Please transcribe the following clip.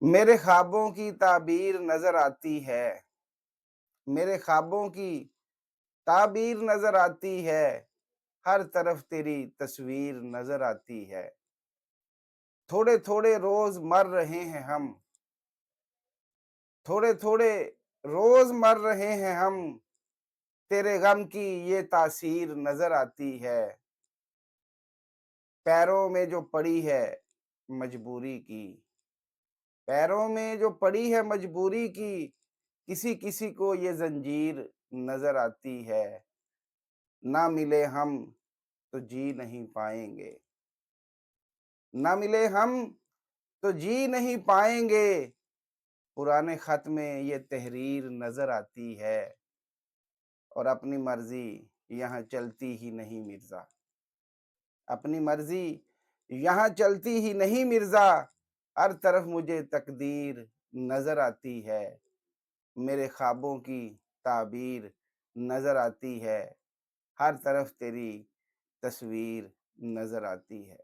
میرے خوابوں کی تعبیر نظر آتی ہے، میرے خوابوں کی تعبیر نظر آتی ہے، ہر طرف تیری تصویر نظر آتی ہے۔ تھوڑے تھوڑے روز مر رہے ہیں ہم، تھوڑے تھوڑے روز مر رہے ہیں ہم، تیرے غم کی یہ تاثیر نظر آتی ہے۔ پیروں میں جو پڑی ہے مجبوری کی، پیروں میں جو پڑی ہے مجبوری کی، کسی کسی کو یہ زنجیر نظر آتی ہے۔ نہ ملے ہم تو جی نہیں پائیں گے، نہ ملے ہم تو جی نہیں پائیں گے، پرانے خط میں یہ تحریر نظر آتی ہے، اور اپنی مرضی یہاں چلتی ہی نہیں مرزا، اپنی مرضی یہاں چلتی ہی نہیں مرزا، ہر طرف مجھے تقدیر نظر آتی ہے، میرے خوابوں کی تعبیر نظر آتی ہے، ہر طرف تیری تصویر نظر آتی ہے۔